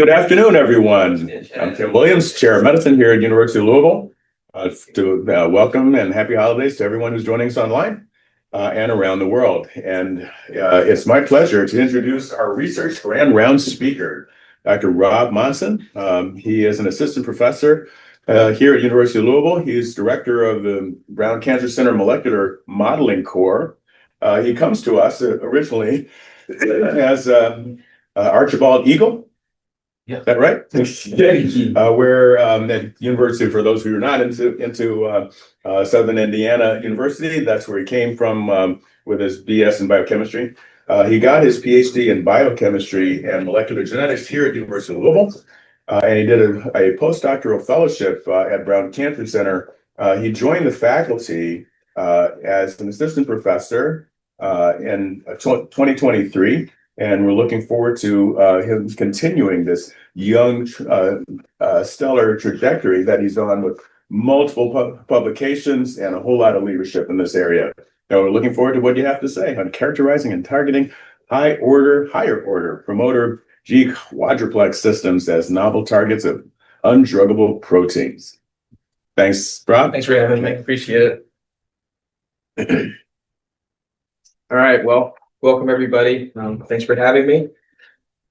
Good afternoon, everyone. I'm Tim Williams, Chair of Medicine here at University of Louisville. Welcome and happy holidays to everyone who's joining us online and around the world. And it's my pleasure to introduce our research grand round speaker, Dr. Rob Monsen. He is an assistant professor here at University of Louisville. He's director of the Brown Cancer Center Molecular Modeling Core. He comes to us originally as Archibald Eagle. Yeah, is that right? We're at University, for those who are not into Southern Indiana University. That's where he came from with his BS in biochemistry. He got his Ph.D. in biochemistry and molecular genetics here at University of Louisville. And he did a postdoctoral fellowship at Brown Cancer Center. He joined the faculty as an assistant professor in 2023. And we're looking forward to him continuing this young, stellar trajectory that he's on with multiple publications and a whole lot of leadership in this area. Now, we're looking forward to what you have to say on characterizing and targeting higher order promoter G-Quadruplex systems as novel targets of undruggable proteins. Thanks, Rob. Thanks for having me. Appreciate it. All right. Well, welcome, everybody. Thanks for having me.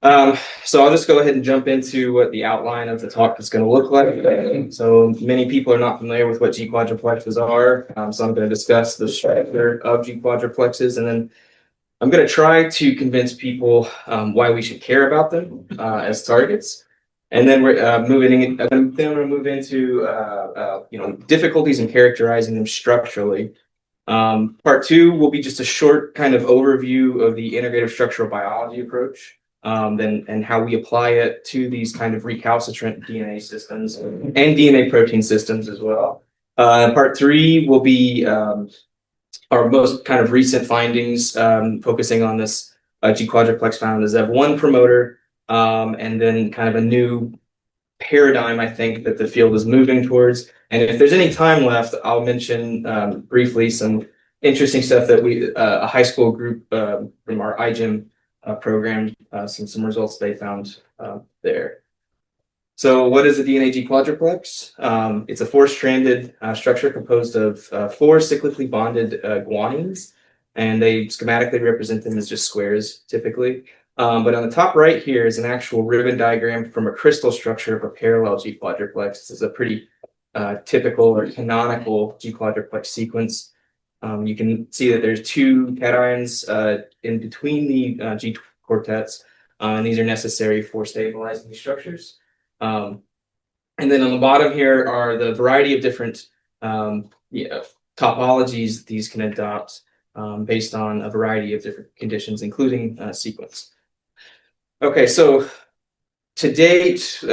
So I'll just go ahead and jump into what the outline of the talk is going to look like. So many people are not familiar with what G-quadruplexes are. So I'm going to discuss the structure of G-quadruplexes, and then I'm going to try to convince people why we should care about them as targets. And then we're I'm going to move into difficulties in characterizing them structurally. Part two will be just a short kind of overview of the integrative structural biology approach, and how we apply it to these kind of recalcitrant DNA systems and DNA protein systems as well. Part three will be our most kind of recent findings, focusing on this G-quadruplex found as ZEV1 promoter, and then kind of a new paradigm I think that the field is moving towards. And if there's any time left, I'll mention briefly some interesting stuff that a high school group from our iGEM program, some results they found there. So what is a DNA G-quadruplex? It's a four-stranded structure composed of four cyclically bonded guanines, and they schematically represent them as just squares typically. But on the top right here is an actual ribbon diagram from a crystal structure of a parallel G-quadruplex. This is a pretty typical or canonical G-quadruplex sequence. You can see that there's two cations in between the G quartets, and these are necessary for stabilizing these structures. And then on the bottom here are the variety of different topologies these can adopt based on a variety of different conditions, including sequence. Okay, so to date,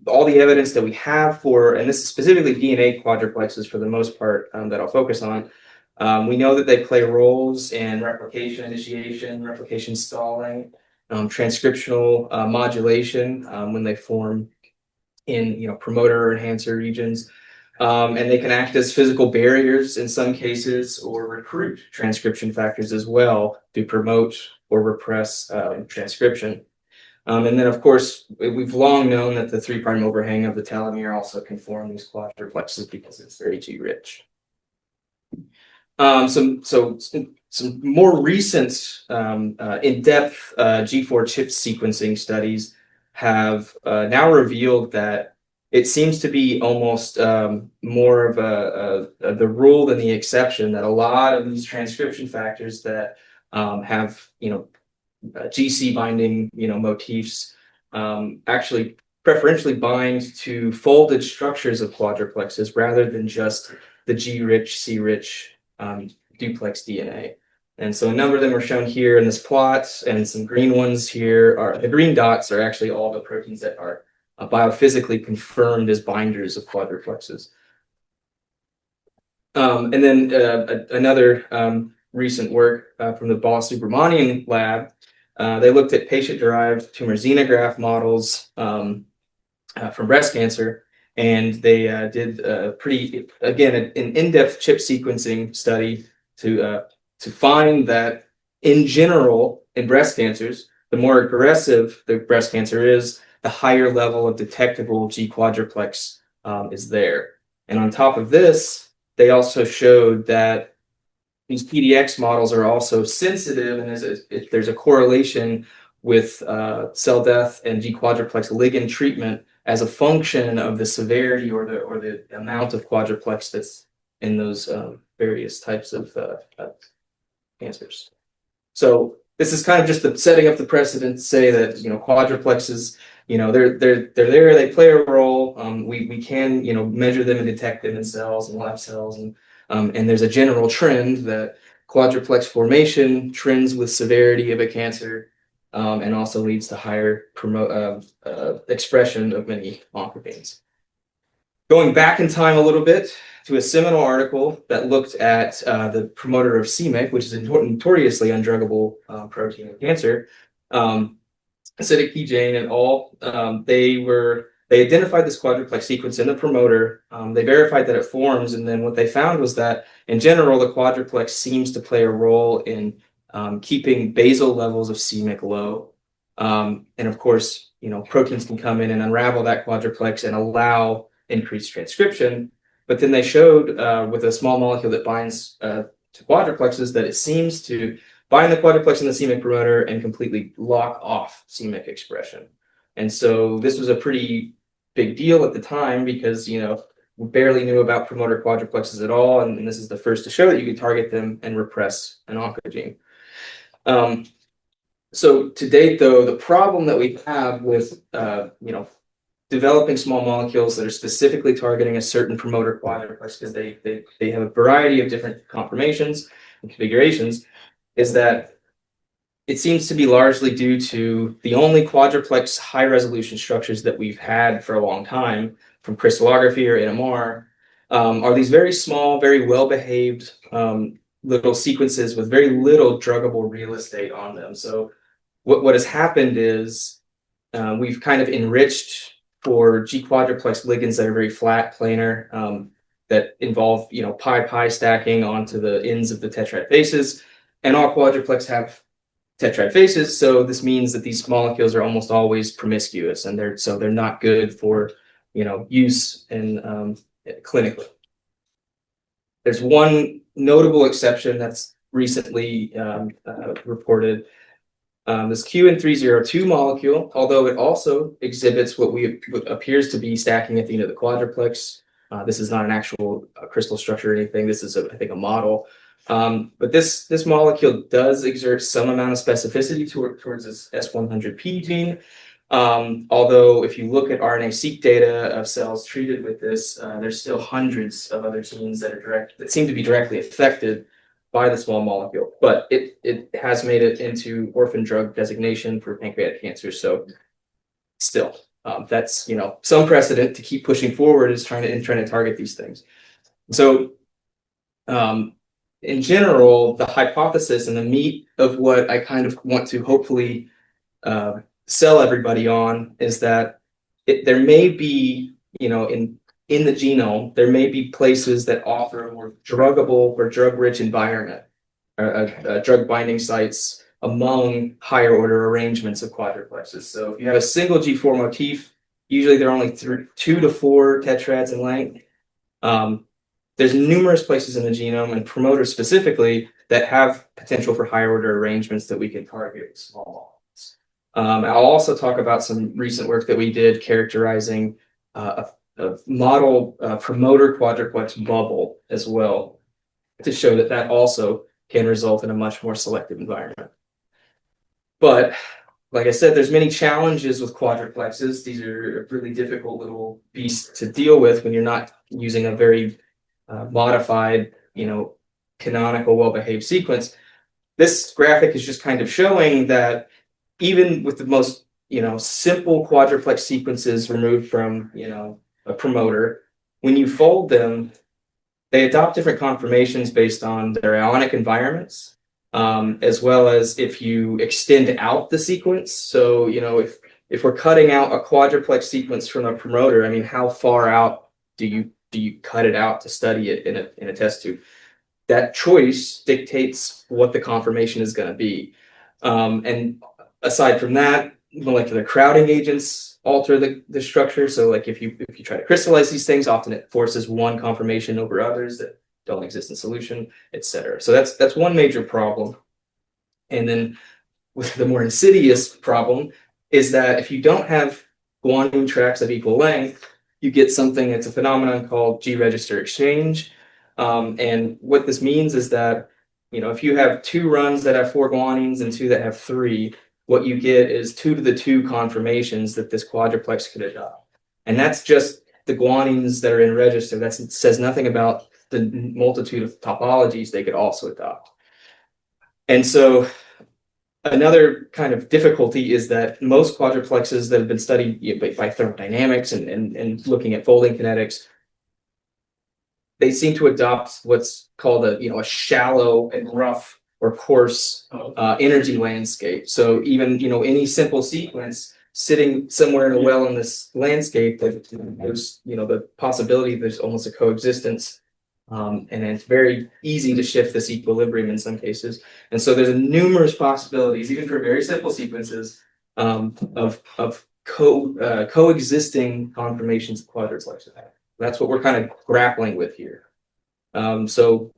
all the evidence that we have for, and this is specifically DNA quadruplexes for the most part that I'll focus on, we know that they play roles in replication initiation, replication stalling, transcriptional modulation when they form in promoter or enhancer regions, and they can act as physical barriers in some cases or recruit transcription factors as well to promote or repress transcription. And then, of course, we've long known that the 3' overhang of the telomere also can form these quadruplexes because it's very G-rich. Some more recent in-depth G4 chip sequencing studies have now revealed that it seems to be almost more of the rule than the exception, that a lot of these transcription factors that have GC binding motifs actually preferentially bind to folded structures of quadruplexes rather than just the G-rich, C-rich duplex DNA. And so a number of them are shown here in this plot, and some green ones here are the green dots are actually all the proteins that are biophysically confirmed as binders of quadruplexes. And then another recent work from the Balasubramanian lab, they looked at patient-derived tumor xenograft models from breast cancer, and they did an in-depth chip sequencing study to find that in general in breast cancers, the more aggressive the breast cancer is, the higher level of detectable G-Quadruplex is there. And on top of this, they also showed that these PDX models are also sensitive, and there's a correlation with cell death and G-Quadruplex ligand treatment as a function of the severity or the amount of quadruplex that's in those various types of cancers. So this is kind of just setting up the precedent to say that quadruplexes, they're there, they play a role. We can measure them and detect them in cells and lab cells, and there's a general trend that quadruplex formation trends with severity of a cancer, and also leads to higher expression of many oncogenes. Going back in time a little bit to a seminal article that looked at the promoter of c-Myc, which is a notoriously undruggable protein in cancer, acidic Jane et al. They identified this quadruplex sequence in the promoter. They verified that it forms, and then what they found was that in general, the quadruplex seems to play a role in keeping basal levels of c-Myc low. And of course, proteins can come in and unravel that quadruplex and allow increased transcription. But then they showed with a small molecule that binds to quadruplexes that it seems to bind the quadruplex in the c-Myc promoter and completely lock off c-Myc expression. And so this was a pretty big deal at the time because, we barely knew about promoter quadruplexes at all. And this is the first to show that you can target them and repress an oncogene. So to date, though, the problem that we have with, developing small molecules that are specifically targeting a certain promoter quadruplex because they have a variety of different conformations and configurations is that it seems to be largely due to the only quadruplex high resolution structures that we've had for a long time from crystallography or NMR are these very small, very well-behaved little sequences with very little druggable real estate on them. So what has happened is we've kind of enriched for G-quadruplex ligands that are very flat, planar, that involve pi-pi stacking onto the ends of the tetrad faces, and all quadruplex have tetrad faces. So this means that these molecules are almost always promiscuous, and they're not good for use in clinically. There's one notable exception that's recently reported. This QN302 molecule, although it also exhibits what appears to be stacking at the end of the quadruplex. This is not an actual crystal structure or anything. This is, I think, a model. But this molecule does exert some amount of specificity towards this S100P gene. Although if you look at RNA-seq data of cells treated with this, there's still hundreds of other genes that seem to be directly affected by the small molecule, but it has made it into orphan drug designation for pancreatic cancer. So still, that's some precedent to keep pushing forward is trying to target these things. So in general, the hypothesis and the meat of what I kind of want to hopefully sell everybody on is that there may be in the genome, there may be places that offer a more druggable or drug-rich environment, drug binding sites among higher order arrangements of quadruplexes. So if you have a single G4 motif, usually there are only 2 to 4 tetrads in length. There's numerous places in the genome and promoters specifically that have potential for higher order arrangements that we can target with small molecules. I'll also talk about some recent work that we did characterizing a model promoter quadruplex bubble as well to show that also can result in a much more selective environment. But like I said, there's many challenges with quadruplexes. These are really difficult little beasts to deal with when you're not using a very modified, canonical, well-behaved sequence. This graphic is just kind of showing that even with the most, simple quadruplex sequences removed from, a promoter, when you fold them, they adopt different conformations based on their ionic environments, as well as if you extend out the sequence. So, if we're cutting out a quadruplex sequence from a promoter, I mean, how far out do you cut it out to study it in a test tube? That choice dictates what the conformation is going to be. And aside from that, molecular crowding agents alter the structure. So like if you try to crystallize these things, often it forces one conformation over others that don't exist in solution, etc. So that's one major problem. And then with the more insidious problem is that if you don't have guanine tracks of equal length, you get something, it's a phenomenon called G-register exchange. And what this means is that, if you have two runs that have 4 guanines and 2 that have 3, what you get is 2 to the 2 conformations that this quadruplex could adopt. And that's just the guanines that are in register. That says nothing about the multitude of topologies they could also adopt. And so another kind of difficulty is that most quadruplexes that have been studied by thermodynamics and looking at folding kinetics, they seem to adopt what's called a shallow and rough or coarse energy landscape. So even any simple sequence sitting somewhere in a well in this landscape, there's the possibility there's almost a coexistence. And it's very easy to shift this equilibrium in some cases. And so there's numerous possibilities, even for very simple sequences, of coexisting conformations of quadruplexes. That's what we're kind of grappling with here. So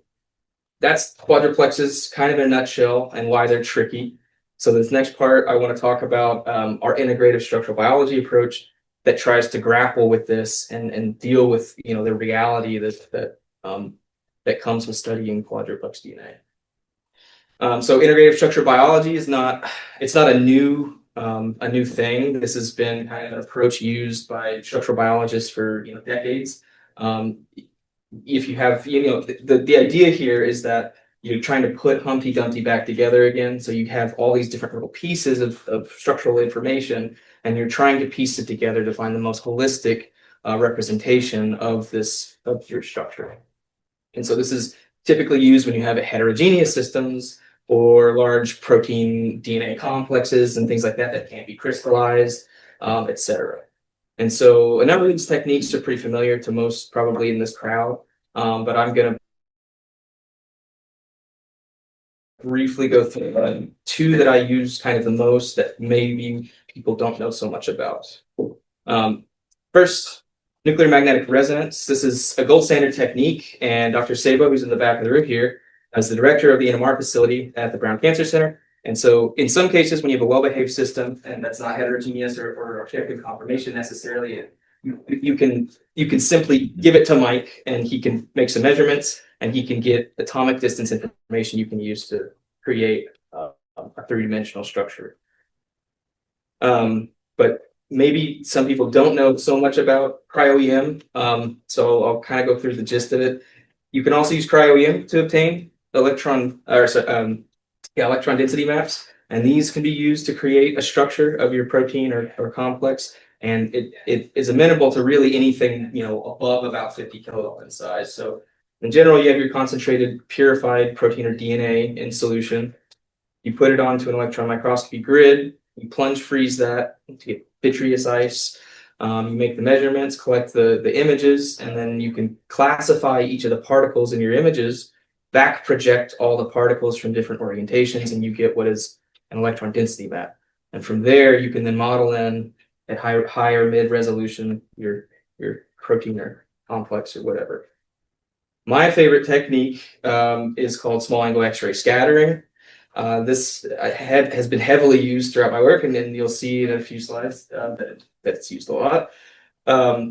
that's quadruplexes kind of in a nutshell and why they're tricky. So this next part, I want to talk about our integrative structural biology approach that tries to grapple with this and deal with the reality that comes with studying quadruplex DNA. So integrative structural biology is not a new thing. This has been kind of an approach used by structural biologists for decades. If you have the idea here is that you're trying to put Humpty Dumpty back together again. So you have all these different little pieces of structural information, and you're trying to piece it together to find the most holistic representation of your structure. And so this is typically used when you have heterogeneous systems or large protein DNA complexes and things like that can't be crystallized, etc. And so a number of these techniques are pretty familiar to most probably in this crowd, but I'm going to briefly go through 2 that I use kind of the most that maybe people don't know so much about. First, nuclear magnetic resonance. This is a gold standard technique, and Dr. Sabo, who's in the back of the room here, is the director of the NMR facility at the Brown Cancer Center. And so in some cases, when you have a well-behaved system and that's not heterogeneous or objective conformation necessarily, you can simply give it to Mike and he can make some measurements and he can get atomic distance information you can use to create a 3-dimensional structure. But maybe some people don't know so much about cryo-EM, so I'll kind of go through the gist of it. You can also use cryo-EM to obtain electron density maps, and these can be used to create a structure of your protein or complex, and it is amenable to really anything above about 50 kilodalton in size. So in general, you have your concentrated purified protein or DNA in solution. You put it onto an electron microscopy grid. You plunge freeze that to get vitreous ice. You make the measurements, collect the images, and then you can classify each of the particles in your images, back project all the particles from different orientations, and you get what is an electron density map. And from there, you can then model in at higher mid resolution your protein or complex or whatever. My favorite technique is called small angle X-ray scattering. This has been heavily used throughout my work, and then you'll see in a few slides that it's used a lot.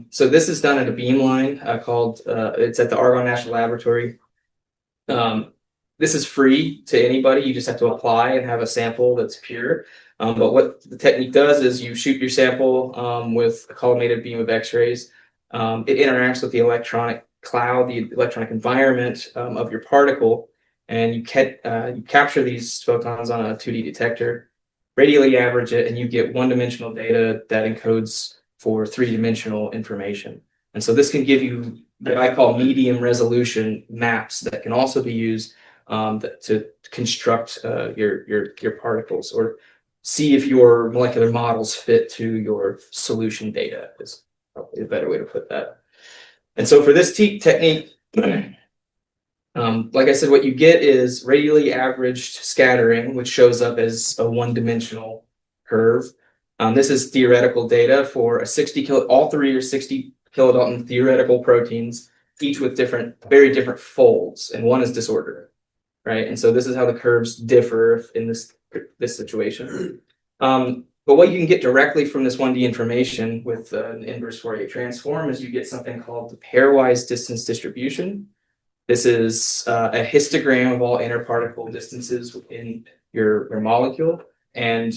So this is done at a beamline called, it's at the Argonne National Laboratory. This is free to anybody. You just have to apply and have a sample that's pure. But what the technique does is you shoot your sample with a collimated beam of X-rays. It interacts with the electronic cloud, the electronic environment of your particle, and you capture these photons on a 2D detector, radially average it, and you get one-dimensional data that encodes for 3-dimensional information. And so this can give you what I call medium resolution maps that can also be used to construct your particles or see if your molecular models fit to your solution data, is probably a better way to put that. And so for this technique, like I said, what you get is radially averaged scattering, which shows up as a one-dimensional curve. This is theoretical data for a 60 kilo, all three are 60 kilodalton theoretical proteins, each with very different folds, and one is disordered, right? And so this is how the curves differ in this situation. But what you can get directly from this 1D information with an inverse Fourier transform is you get something called the pairwise distance distribution. This is a histogram of all interparticle distances within your molecule, and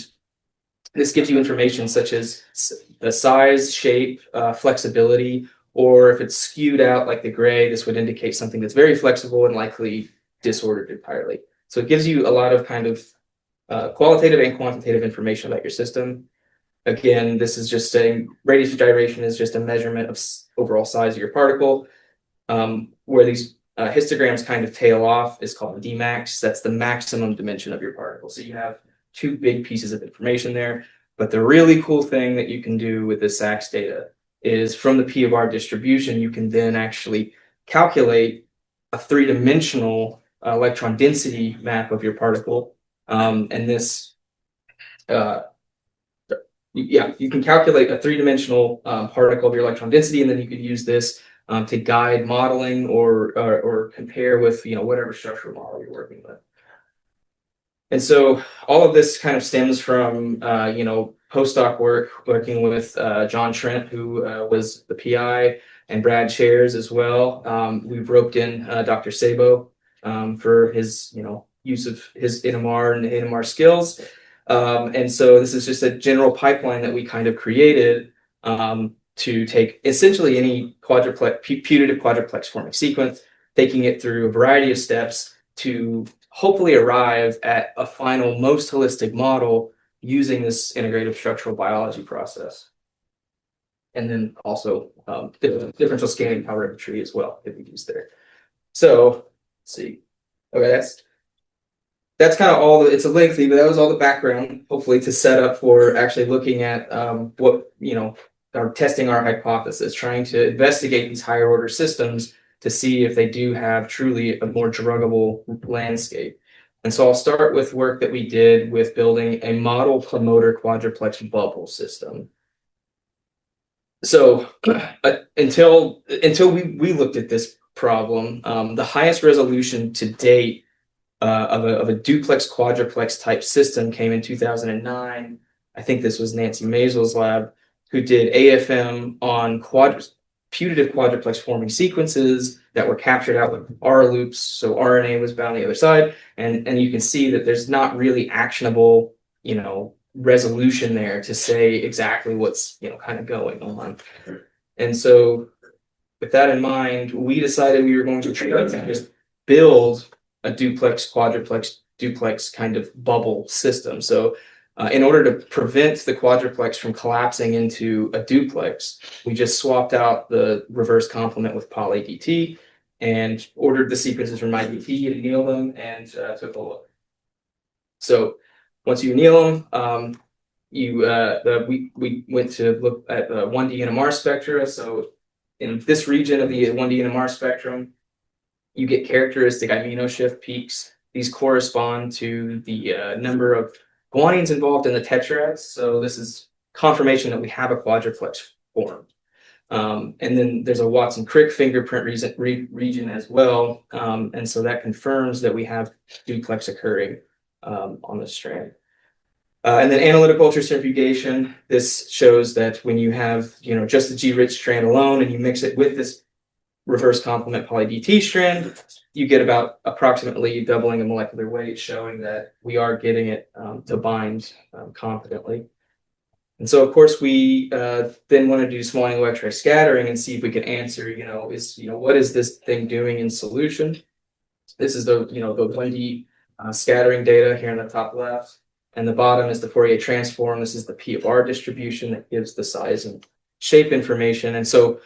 this gives you information such as the size, shape, flexibility, or if it's skewed out like the gray, this would indicate something that's very flexible and likely disordered entirely. So it gives you a lot of kind of qualitative and quantitative information about your system. Again, this is just saying radius of gyration is just a measurement of overall size of your particle. Where these histograms kind of tail off is called Dmax. That's the maximum dimension of your particle. So you have two big pieces of information there. But the really cool thing that you can do with this SAX data is from the P of R distribution, you can then actually calculate a three-dimensional electron density map of your particle. And this, you can calculate a three-dimensional particle of your electron density, and then you could use this to guide modeling or compare with whatever structural model you're working with. And so all of this kind of stems from postdoc work working with John Trent, who was the PI, and Brad Chairs as well. We've roped in Dr. Sabo for his use of his NMR and NMR skills. And so this is just a general pipeline that we kind of created to take essentially any putative quadruplex forming sequence, taking it through a variety of steps to hopefully arrive at a final most holistic model using this integrative structural biology process. And then also differential scanning calorimetry as well that we use there. So let's see. Okay, that's kind of all. It's a lengthy, but that was all the background, hopefully, to set up for actually looking at what or testing our hypothesis, trying to investigate these higher order systems to see if they do have truly a more druggable landscape. And so I'll start with work that we did with building a model promoter quadruplex bubble system. So until we looked at this problem, the highest resolution to date of a duplex quadruplex type system came in 2009. I think this was Nancy Mazel's lab, who did AFM on putative quadruplex forming sequences that were captured out with R loops. So RNA was bound on the other side. And you can see that there's not really actionable, resolution there to say exactly what's, kind of going on. And so with that in mind, we decided we were going to try to just build a duplex, quadruplex, duplex kind of bubble system. So in order to prevent the quadruplex from collapsing into a duplex, we just swapped out the reverse complement with poly DT and ordered the sequences from IDT, annealed them, and took a look. So once you anneal them, we went to look at the 1D NMR spectra. So in this region of the 1D NMR spectrum, you get characteristic amino shift peaks. These correspond to the number of guanines involved in the tetrads. So this is confirmation that we have a quadruplex formed. And then there's a Watson-Crick fingerprint region as well. And so that confirms that we have duplex occurring on the strand. And then analytical ultracentrifugation. This shows that when you have just the G-rich strand alone and you mix it with this reverse complement poly DT strand, you get about approximately doubling the molecular weight, showing that we are getting it to bind confidently. And so, of course, we then want to do small angle X-ray scattering and see if we can answer, what is this thing doing in solution? This is the 1D scattering data here in the top left, and the bottom is the Fourier transform. This is the P of R distribution that gives the size and shape information. And so,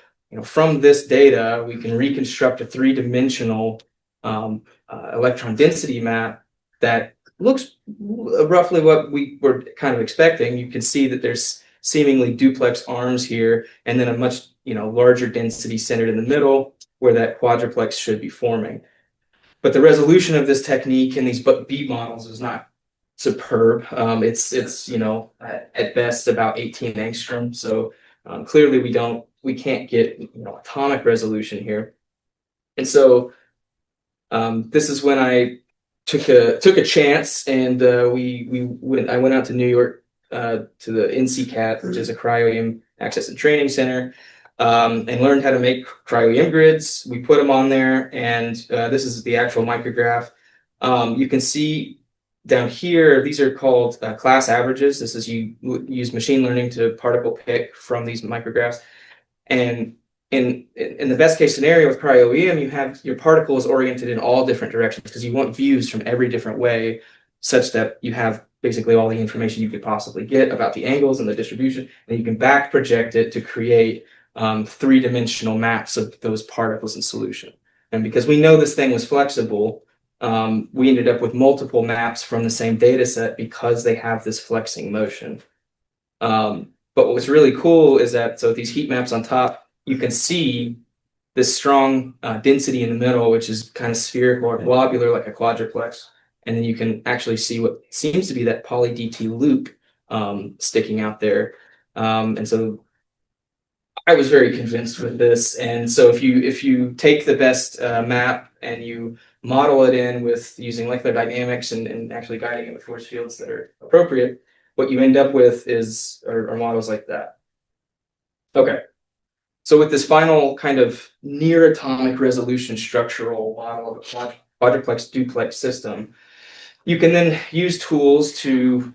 from this data, we can reconstruct a three-dimensional electron density map that looks roughly what we were kind of expecting. You can see that there's seemingly duplex arms here, and then a much larger density centered in the middle where that quadruplex should be forming. But the resolution of this technique in these B models is not superb. It's at best about 18 angstrom. So clearly we can't get atomic resolution here. And so this is when I took a chance, and I went out to New York to the NCCAT, which is a cryo-EM access and training center, and learned how to make cryo-EM grids. We put them on there, and this is the actual micrograph. You can see down here, these are called class averages. This is you use machine learning to particle pick from these micrographs. And in the best case scenario with cryo-EM, you have your particles oriented in all different directions because you want views from every different way, such that you have basically all the information you could possibly get about the angles and the distribution, and you can back project it to create three-dimensional maps of those particles in solution. And because we know this thing was flexible, we ended up with multiple maps from the same data set because they have this flexing motion. But what's really cool is that, so these heat maps on top, you can see this strong density in the middle, which is kind of spherical or globular like a quadruplex. And then you can actually see what seems to be that poly DT loop sticking out there. And so I was very convinced with this. And so if you take the best map and you model it in with using molecular dynamics and actually guiding it with force fields that are appropriate, what you end up with is are models like that. Okay. So with this final kind of near atomic resolution structural model of a quadruplex duplex system, you can then use tools to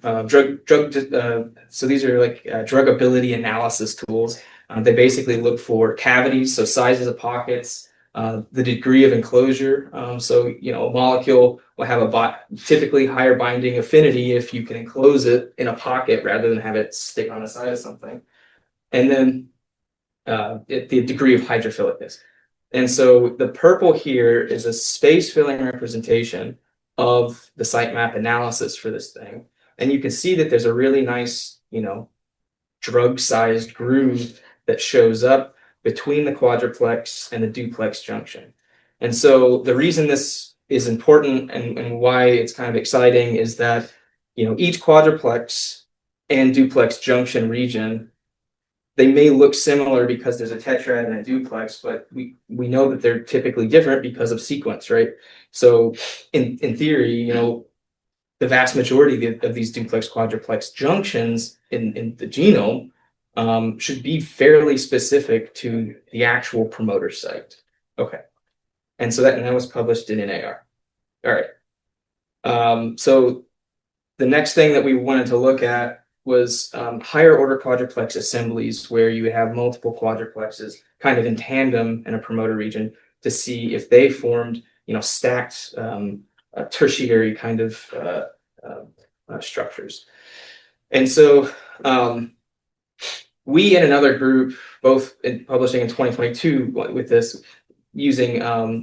so these are like druggability analysis tools. They basically look for cavities, so sizes of pockets, the degree of enclosure. So a molecule will have a typically higher binding affinity if you can enclose it in a pocket rather than have it stick on the side of something. And then the degree of hydrophilicness. And so the purple here is a space-filling representation of the sitemap analysis for this thing. And you can see that there's a really nice, drug-sized groove that shows up between the quadruplex and the duplex junction. And so the reason this is important and why it's kind of exciting is that, each quadruplex and duplex junction region, they may look similar because there's a tetrad and a duplex, but we know that they're typically different because of sequence, right? So in theory, the vast majority of these duplex quadruplex junctions in the genome should be fairly specific to the actual promoter site. Okay. And so that was published in NAR. All right. So the next thing that we wanted to look at was higher order quadruplex assemblies where you would have multiple quadruplexes kind of in tandem in a promoter region to see if they formed, stacked tertiary kind of structures. And so we and another group, both publishing in 2022 with this, using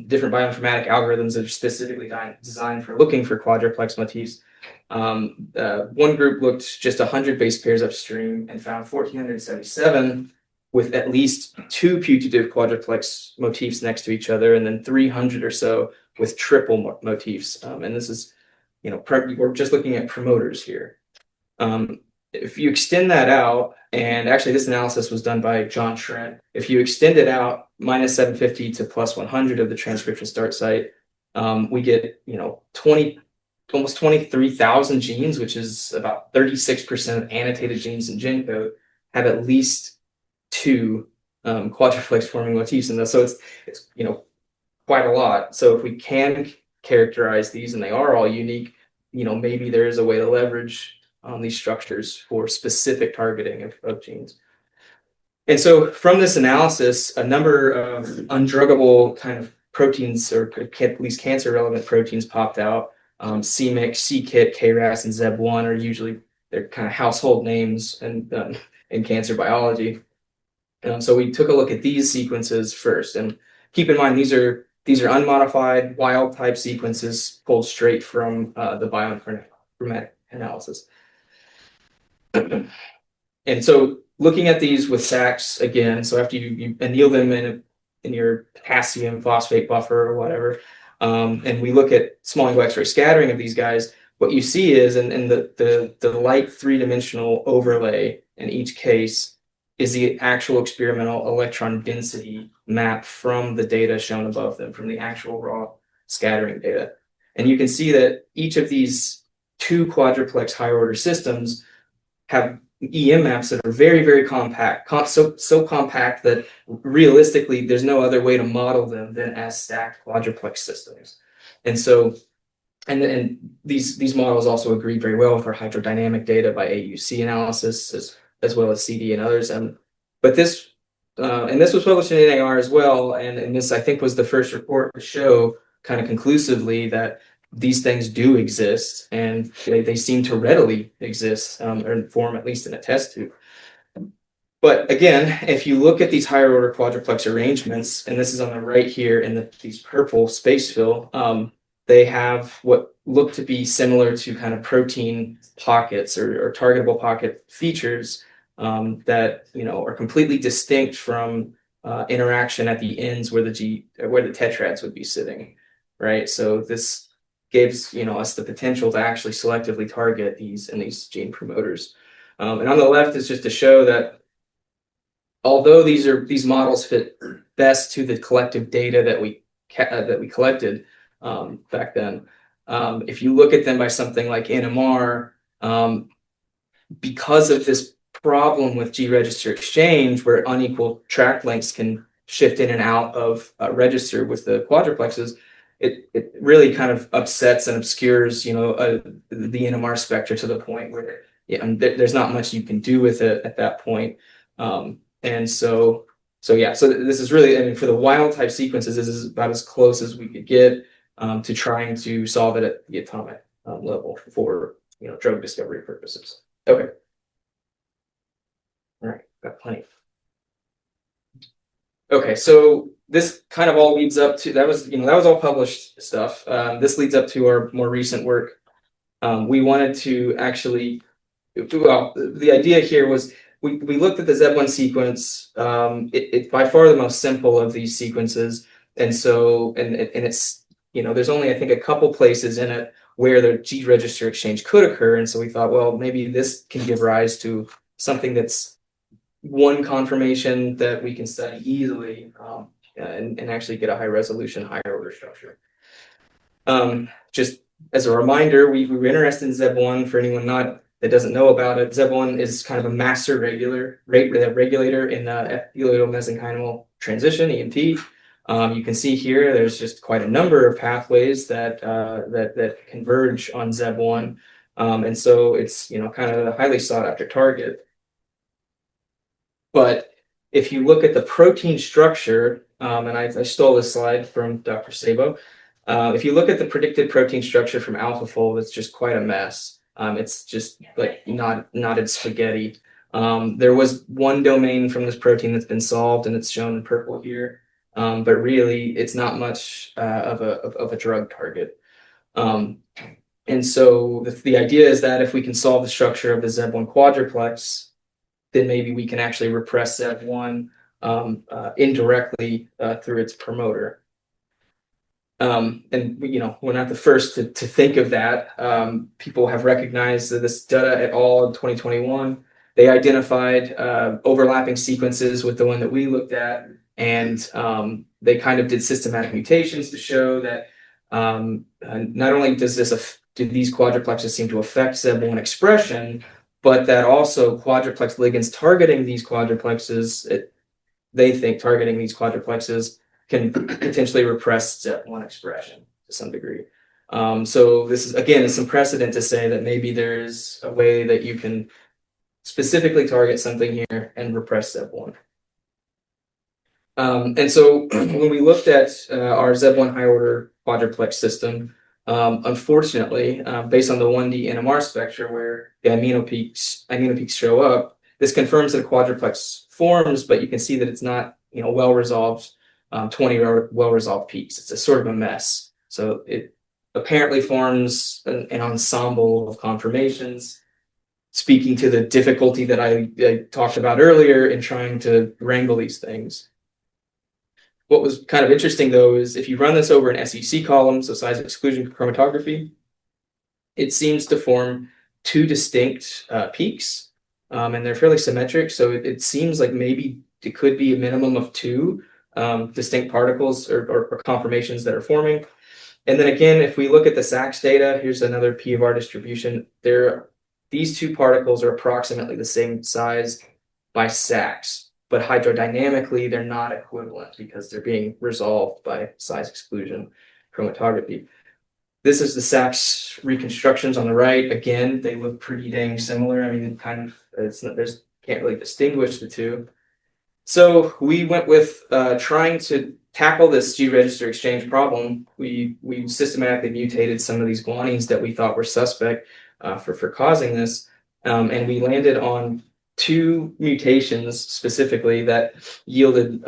different bioinformatic algorithms that are specifically designed for looking for quadruplex motifs. One group looked just 100 base pairs upstream and found 1,477 with at least 2 putative quadruplex motifs next to each other, and then 300 or so with triple motifs. And this is, we're just looking at promoters here. If you extend that out, and actually this analysis was done by John Schrent, if you extend it out minus 750 to plus 100 of the transcription start site, we get, almost 23,000 genes, which is about 36% of annotated genes in GenCode, have at least 2 quadruplex forming motifs in this. So it's quite a lot. So if we can characterize these and they are all unique, maybe there is a way to leverage these structures for specific targeting of genes. And so from this analysis, a number of undruggable kind of proteins, or at least cancer relevant proteins, popped out. CMYC, c-KIT, KRAS, and ZEB1 are usually they're kind of household names in cancer biology. So we took a look at these sequences first, and keep in mind these are unmodified wild type sequences pulled straight from the bioinformatic analysis. And so looking at these with SACs again, so after you anneal them in your potassium phosphate buffer or whatever, and we look at small angle X-ray scattering of these guys, what you see is in the light three-dimensional overlay in each case is the actual experimental electron density map from the data shown above them, from the actual raw scattering data. And you can see that each of these two quadruplex higher order systems have EM maps that are very, very compact, so compact that realistically there's no other way to model them than as stacked quadruplex systems. And so, and these models also agree very well with our hydrodynamic data by AUC analysis as well as CD and others. But this and this was published in NAR as well, and this I think was the first report to show kind of conclusively that these things do exist, and they seem to readily exist, or form at least in a test tube. But again, if you look at these higher order quadruplex arrangements, and this is on the right here in these purple space fill, they have what look to be similar to kind of protein pockets or targetable pocket features that are completely distinct from interaction at the ends where the tetrads would be sitting, right? So this gives us the potential to actually selectively target these gene promoters. And on the left is just to show that although these models fit best to the collective data that we collected back then, if you look at them by something like NMR, because of this problem with G-register exchange, where unequal track lengths can shift in and out of register with the quadruplexes, it really kind of upsets and obscures, the NMR spectra to the point where there's not much you can do with it at that point. And so this is really, I mean, for the wild type sequences, this is about as close as we could get to trying to solve it at the atomic level for drug discovery purposes. Okay. All right, got plenty. Okay, so this kind of all leads up to that was all published stuff. This leads up to our more recent work. We wanted to actually, well, the idea here was we looked at the Z1 sequence. It's by far the most simple of these sequences, and it's there's only I think a couple places in it where the G register exchange could occur, and so we thought, well, maybe this can give rise to something that's one conformation that we can study easily and actually get a high resolution, higher order structure. Just as a reminder, we were interested in ZEB1 for anyone that doesn't know about it. ZEB1 is kind of a master regulator in epithelial mesenchymal transition, EMT. You can see here there's just quite a number of pathways that converge on ZEB1, and so it's kind of a highly sought after target. But if you look at the protein structure, and I stole this slide from Dr. Sabo, if you look at the predicted protein structure from AlphaFold, it's just quite a mess. It's just like knotted spaghetti. There was one domain from this protein that's been solved, and it's shown in purple here. But really, it's not much of a drug target. And so the idea is that if we can solve the structure of the ZEB1 quadruplex, then maybe we can actually repress ZEB1 indirectly through its promoter. And we're not the first to think of that. People have recognized that this Dutta et al. In 2021, they identified overlapping sequences with the one that we looked at, and they kind of did systematic mutations to show that not only do these quadruplexes seem to affect ZEB1 expression, but that also quadruplex ligands targeting these quadruplexes, they think targeting these quadruplexes can potentially repress ZEB1 expression to some degree. So this is, again, some precedent to say that maybe there's a way that you can specifically target something here and repress ZEB1. And so when we looked at our ZEB1 high order quadruplex system, unfortunately, based on the 1D NMR spectra where the amino peaks show up, this confirms that a quadruplex forms, but you can see that it's not well resolved, 20 well resolved peaks. It's a sort of a mess. So it apparently forms an ensemble of conformations, speaking to the difficulty that I talked about earlier in trying to wrangle these things. What was kind of interesting, though, is if you run this over an SEC column, so size exclusion chromatography, it seems to form two distinct peaks, and they're fairly symmetric. So it seems like maybe it could be a minimum of two distinct particles or conformations that are forming. And then again, if we look at the Sachs data, here's another P of R distribution. These two particles are approximately the same size by Sachs, but hydrodynamically they're not equivalent because they're being resolved by size exclusion chromatography. This is the Sachs reconstructions on the right. Again, they look pretty dang similar. I mean, can't really distinguish the two. So we went with trying to tackle this G-register exchange problem. We systematically mutated some of these guanines that we thought were suspect for causing this, and we landed on two mutations specifically that yielded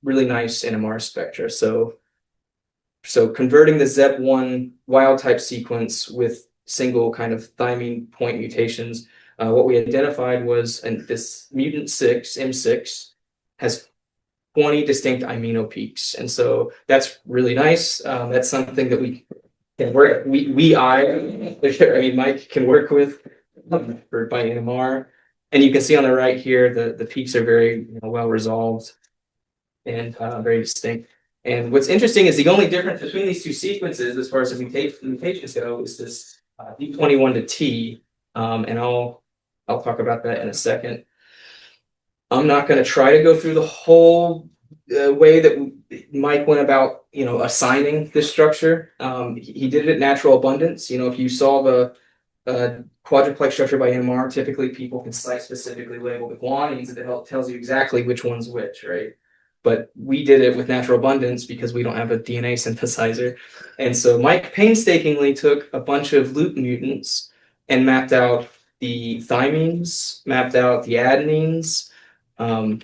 really nice NMR spectra. So converting the ZEB1 wild type sequence with single kind of thymine point mutations, what we identified was, and this mutant 6, M6, has 20 distinct amino peaks. And so that's really nice. That's something that we can work, Mike can work with by NMR. And you can see on the right here, the peaks are very well resolved and very distinct. And what's interesting is the only difference between these two sequences, as far as the mutations go, is this D21 to T, and I'll talk about that in a second. I'm not going to try to go through the whole way that Mike went about, assigning this structure. He did it at natural abundance. If you saw the quadruplex structure by NMR, typically people can site-specifically label the guanines, and it tells you exactly which one's which, right? But we did it with natural abundance because we don't have a DNA synthesizer. And so Mike painstakingly took a bunch of loop mutants and mapped out the thymines, mapped out the adenines, and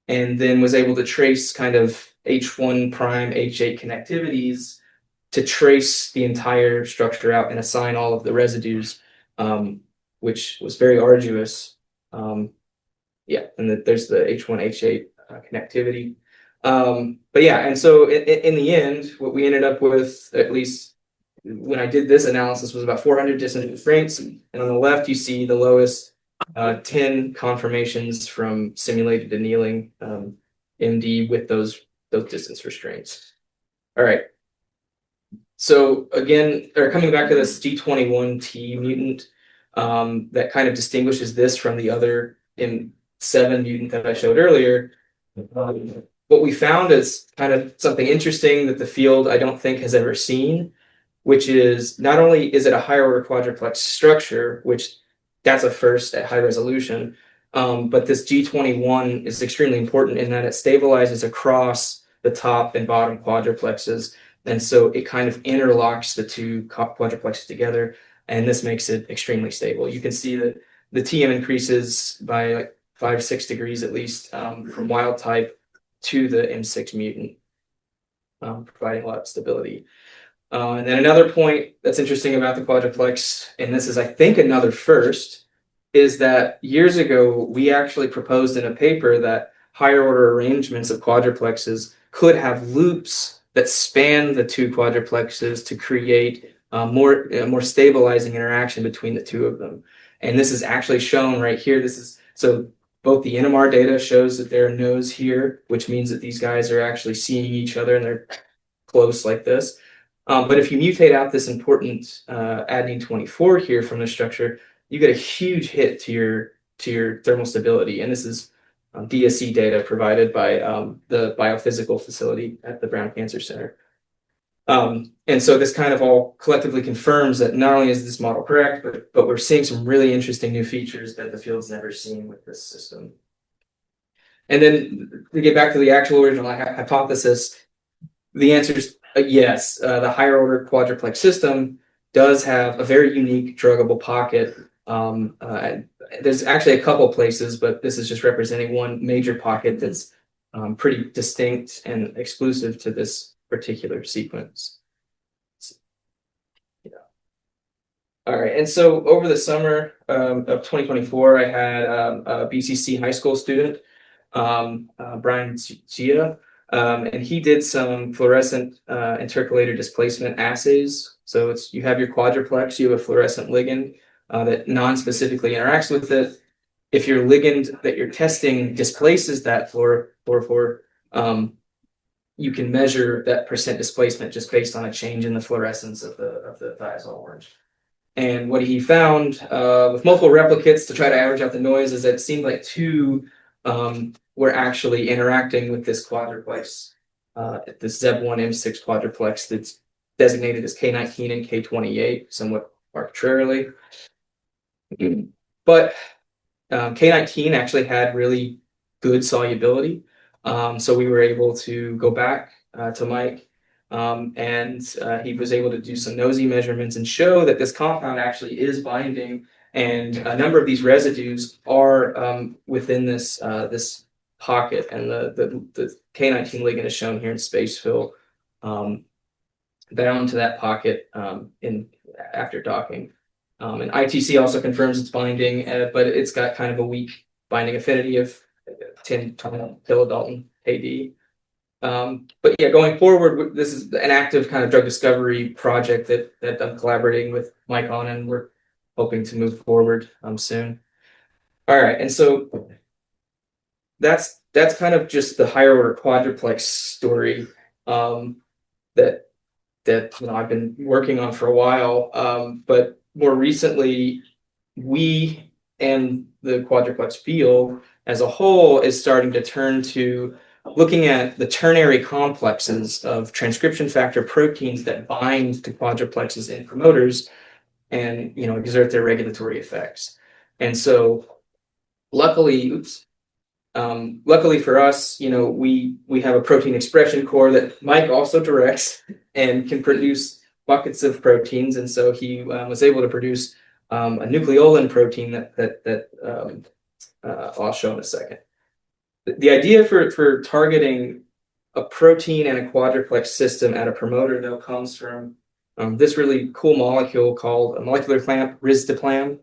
then was able to trace kind of H1 prime, H8 connectivities to trace the entire structure out and assign all of the residues, which was very arduous. And there's the H1, H8 connectivity. But yeah, and so in the end, what we ended up with, at least when I did this analysis, was about 400 distance constraints. And on the left, you see the lowest 10 conformations from simulated annealing MD with those distance restraints. All right. So again, coming back to this G21T mutant, that kind of distinguishes this from the other M7 mutant that I showed earlier. What we found is kind of something interesting that the field I don't think has ever seen, which is not only is it a higher order quadruplex structure, which that's a first at high resolution, but this G21 is extremely important in that it stabilizes across the top and bottom quadruplexes. And so it kind of interlocks the two quadruplexes together, and this makes it extremely stable. You can see that the TM increases by like 5 or 6 degrees at least from wild type to the M6 mutant, providing a lot of stability. And then another point that's interesting about the quadruplex, and this is, I think, another first, is that years ago, we actually proposed in a paper that higher order arrangements of quadruplexes could have loops that span the two quadruplexes to create more stabilizing interaction between the two of them. And this is actually shown right here. So both the NMR data shows that there are nodes here, which means that these guys are actually seeing each other and they're close like this. But if you mutate out this important adenine 24 here from the structure, you get a huge hit to your thermal stability. And this is DSC data provided by the biophysical facility at the Brown Cancer Center. And so this kind of all collectively confirms that not only is this model correct, but we're seeing some really interesting new features that the field's never seen with this system. And then to get back to the actual original hypothesis, the answer is yes. The higher order quadruplex system does have a very unique druggable pocket. There's actually a couple places, but this is just representing one major pocket that's pretty distinct and exclusive to this particular sequence. Yeah. All right, and so over the summer of 2024, I had a BCC high school student, Brian Gia, and he did some fluorescent intercalator displacement assays. So you have your quadruplex, you have a fluorescent ligand that non-specifically interacts with it. If your ligand that you're testing displaces that fluorophore, you can measure that percent displacement just based on a change in the fluorescence of the thiazole orange. And what he found with multiple replicates to try to average out the noise is that it seemed like two were actually interacting with this quadruplex, this ZEB1M6 quadruplex that's designated as K19 and K28, somewhat arbitrarily. But K19 actually had really good solubility. So we were able to go back to Mike and he was able to do some nosy measurements and show that this compound actually is binding, and a number of these residues are within this pocket, and the K19 ligand is shown here in space fill bound to that pocket after docking. And ITC also confirms it's binding, but it's got kind of a weak binding affinity of 10 kilodalton AD. But yeah, going forward, this is an active kind of drug discovery project that I'm collaborating with Mike on, and we're hoping to move forward soon. All right, and so that's kind of just the higher order quadruplex story that I've been working on for a while. But more recently, we and the quadruplex field as a whole is starting to turn to looking at the ternary complexes of transcription factor proteins that bind to quadruplexes in promoters and exert their regulatory effects. And so luckily for us, we have a protein expression core that Mike also directs and can produce buckets of proteins. And so he was able to produce a nucleolin protein that I'll show in a second. The idea for targeting a protein and a quadruplex system at a promoter, though, comes from this really cool molecule called a molecular clamp, risdiplam.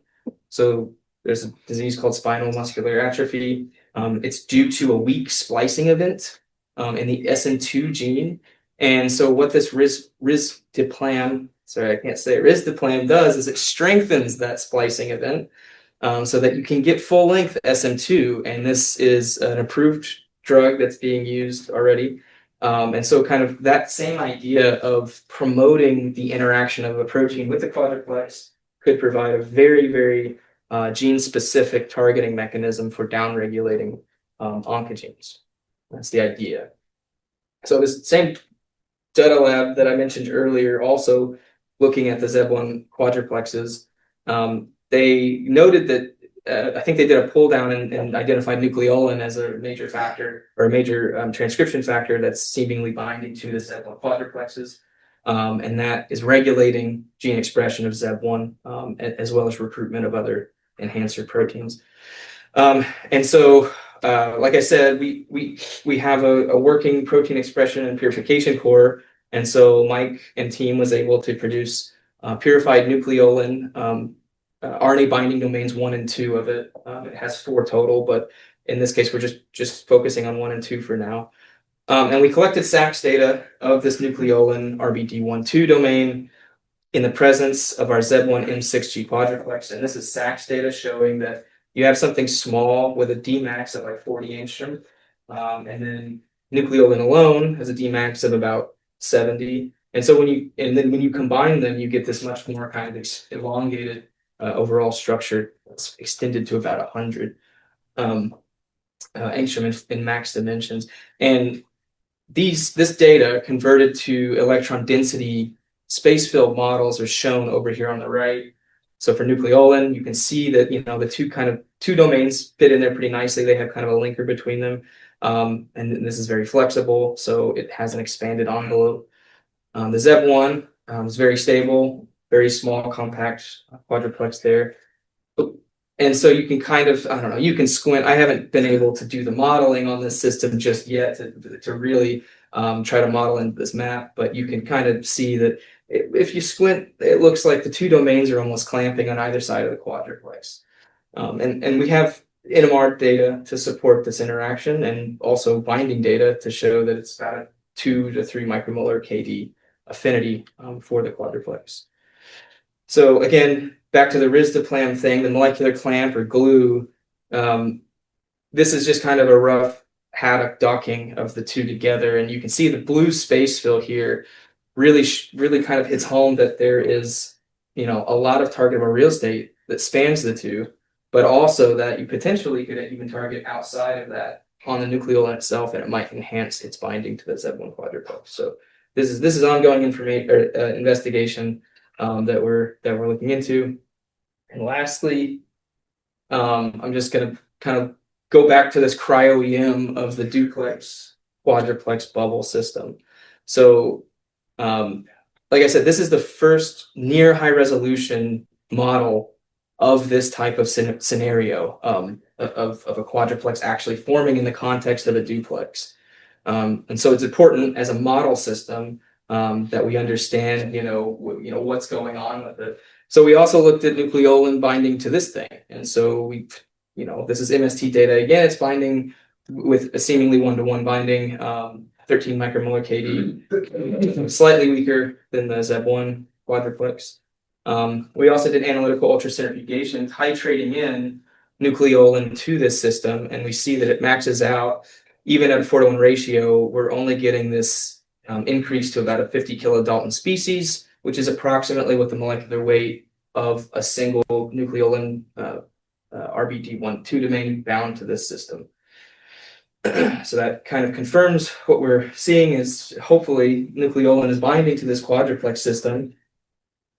So there's a disease called spinal muscular atrophy. It's due to a weak splicing event in the SN2 gene. And so what this risdiplam does is it strengthens that splicing event so that you can get full length SM2. And this is an approved drug that's being used already. And so kind of that same idea of promoting the interaction of a protein with the quadruplex could provide a very, very gene-specific targeting mechanism for downregulating oncogenes. That's the idea. So this same data lab that I mentioned earlier, also looking at the ZEB1 quadruplexes, they noted that I think they did a pull down and identified nucleolin as a major factor or a major transcription factor that's seemingly binding to the ZEB1 quadruplexes. And that is regulating gene expression of ZEB1 as well as recruitment of other enhancer proteins. And so, like I said, we have a working protein expression and purification core. And so Mike and team was able to produce purified nucleolin, RNA binding domains 1 and 2 of it. It has 4 total, but in this case, we're just focusing on 1 and 2 for now. And we collected SAX data of this nucleolin RBD12 domain in the presence of our ZEB1M6 G-Quadruplex. And this is SAX data showing that you have something small with a Dmax of like 40 angstrom. And then nucleolin alone has a Dmax of about 70. And so when you combine them, you get this much more kind of elongated overall structure that's extended to about 100 angstrom in max dimensions. And this data converted to electron density space-filled models are shown over here on the right. So for nucleolin, you can see that the two domains fit in there pretty nicely. They have kind of a linker between them, and this is very flexible, so it has an expanded envelope. The ZEB1 is very stable, very small, compact quadruplex there. And so you can kind of, I don't know, you can squint. I haven't been able to do the modeling on this system just yet to really try to model into this map, but you can kind of see that if you squint, it looks like the two domains are almost clamping on either side of the quadruplex. And we have NMR data to support this interaction and also binding data to show that it's about a 2 to 3 micromolar KD affinity for the quadruplex. So again, back to the risdiplam thing, the molecular clamp or glue. This is just kind of a rough haddock docking of the two together, and you can see the blue space fill here really kind of hits home that there is, a lot of targetable real estate that spans the two, but also that you potentially could even target outside of that on the nucleolin itself, and it might enhance its binding to the ZEB1 quadruplex. So this is ongoing information or investigation that we're looking into. And lastly, I'm just going to kind of go back to this cryo-EM of the duplex quadruplex bubble system. So, like I said, this is the first near high resolution model of this type of scenario of a quadruplex actually forming in the context of a duplex. And so it's important as a model system that we understand, what's going on with it. So we also looked at nucleolin binding to this thing. And so this is MST data. Again, it's binding with a seemingly one-to-one binding, 13 micromolar KD, slightly weaker than the ZEB1 quadruplex. We also did analytical ultracentrifugation, titrating in nucleolin to this system, and we see that it maxes out. Even at a 4-to-1 ratio, we're only getting this increase to about a 50 kilodalton species, which is approximately what the molecular weight of a single nucleolin RBD12 domain bound to this system. So that kind of confirms what we're seeing is hopefully nucleolin is binding to this quadruplex system.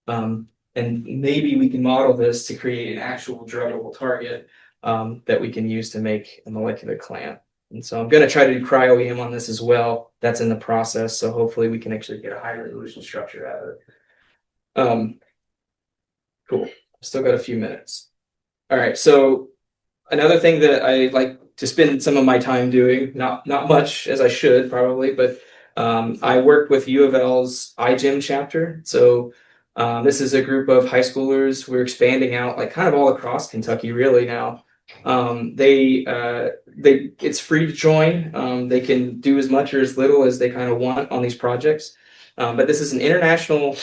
And maybe we can model this to create an actual druggable target that we can use to make a molecular clamp. And so I'm going to try to do cryo-EM on this as well. That's in the process. So hopefully we can actually get a high resolution structure out of it. Cool. Still got a few minutes. All right. So another thing that I like to spend some of my time doing, not much as I should probably, but I work with UofL's iGym chapter. So this is a group of high schoolers. We're expanding out like kind of all across Kentucky really now. It's free to join. They can do as much or as little as they kind of want on these projects. But this is an international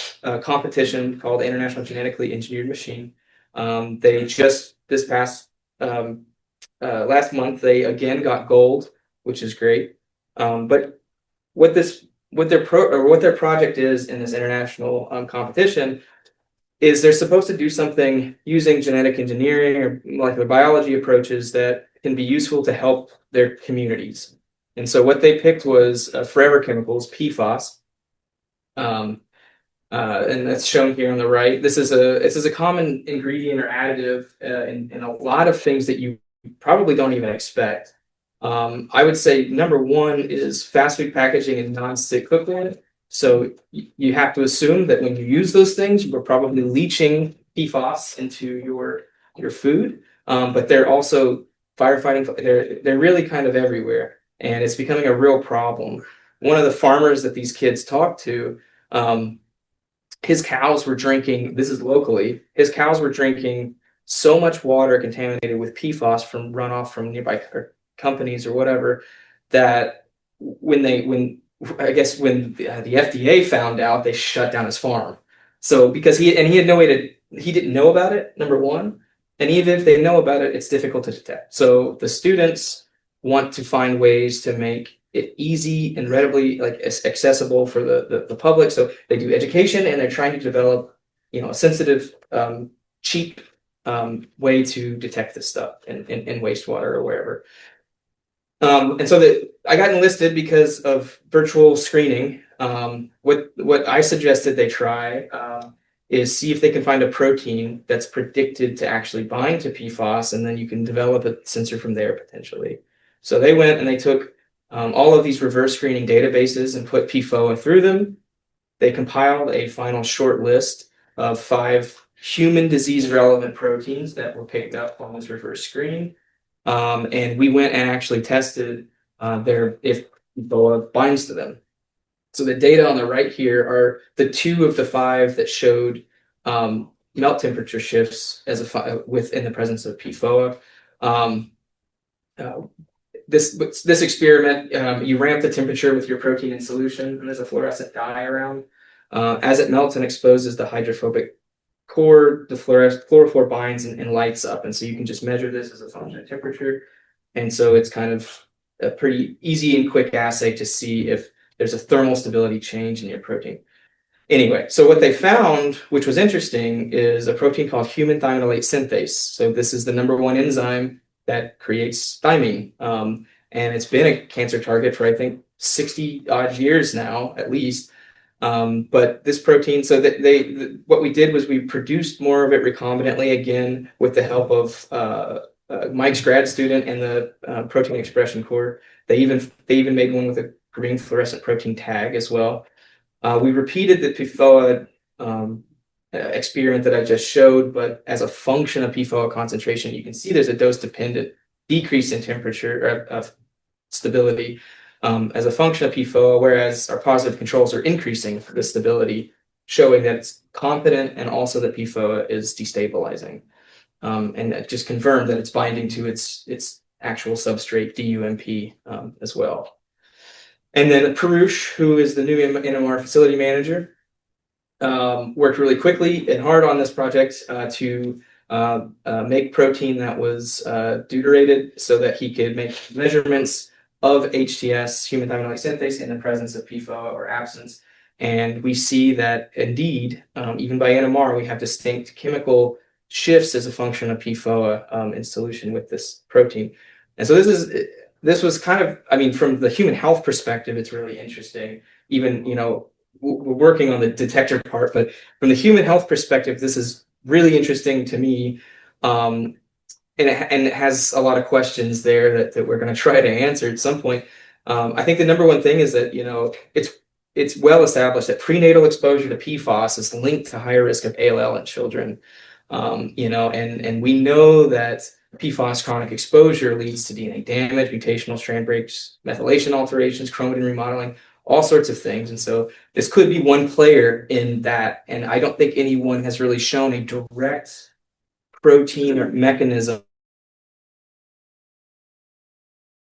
competition called the International Genetically Engineered Machine. They just this past last month they again got gold, which is great. But what their project is in this international competition is they're supposed to do something using genetic engineering or molecular biology approaches that can be useful to help their communities. And so what they picked was forever chemicals, PFAS, and that's shown here on the right. This is a common ingredient or additive in a lot of things that you probably don't even expect. I would say number one is fast food packaging and non-stick cookware. So you have to assume that when you use those things, you're probably leaching PFAS into your food. But they're also firefighting. They're really kind of everywhere, and it's becoming a real problem. One of the farmers that these kids talked to, his cows were drinking. This is locally. His cows were drinking so much water contaminated with PFAS from runoff from nearby companies or whatever that when the FDA found out, they shut down his farm. So because he had no way he didn't know about it, number one, and even if they know about it, it's difficult to detect. So the students want to find ways to make it easy and readily accessible for the public. So they do education, and they're trying to develop a sensitive, cheap way to detect this stuff in wastewater or wherever. And so I got enlisted because of virtual screening. What I suggested they try is see if they can find a protein that's predicted to actually bind to PFAS, and then you can develop a sensor from there potentially. So they went and they took all of these reverse screening databases and put PFOA through them. They compiled a final short list of 5 human disease relevant proteins that were picked up on this reverse screening. And we went and actually tested if PFOA binds to them. So the data on the right here are the 2 of the 5 that showed melt temperature shifts within the presence of PFOA. This experiment, you ramp the temperature with your protein in solution, and there's a fluorescent dye around. As it melts and exposes the hydrophobic core, the fluorophore binds and lights up. And so you can just measure this as a function of temperature. And so it's kind of a pretty easy and quick assay to see if there's a thermal stability change in your protein. Anyway, so what they found, which was interesting, is a protein called human thymidylate synthase. So this is the #1 enzyme that creates thymine. And it's been a cancer target for, I think, 60 odd years now, at least. But this protein, so that what we did was we produced more of it recombinantly, again, with the help of Mike's grad student and the protein expression core. They even made one with a green fluorescent protein tag as well. We repeated the PFOA experiment that I just showed, but as a function of PFOA concentration, you can see there's a dose-dependent decrease in temperature of stability as a function of PFOA, whereas our positive controls are increasing the stability, showing that it's competent and also that PFOA is destabilizing. And that just confirmed that it's binding to its actual substrate DUMP as well. And then Parush, who is the new NMR facility manager, worked really quickly and hard on this project to make protein that was deuterated so that he could make measurements of HTS, human thymidylate synthase, in the presence of PFOA or absence. And we see that indeed, even by NMR, we have distinct chemical shifts as a function of PFOA in solution with this protein. And so this was kind of, I mean, from the human health perspective, it's really interesting. Even, we're working on the detector part, but from the human health perspective, this is really interesting to me. And it has a lot of questions there that we're going to try to answer at some point. I think the #1 thing is that, it's well established that prenatal exposure to PFAS is linked to higher risk of ALL in children. And we know that PFAS chronic exposure leads to DNA damage, mutational strand breaks, methylation alterations, chromatin remodeling, all sorts of things. And so this could be one player in that. And I don't think anyone has really shown a direct protein or mechanism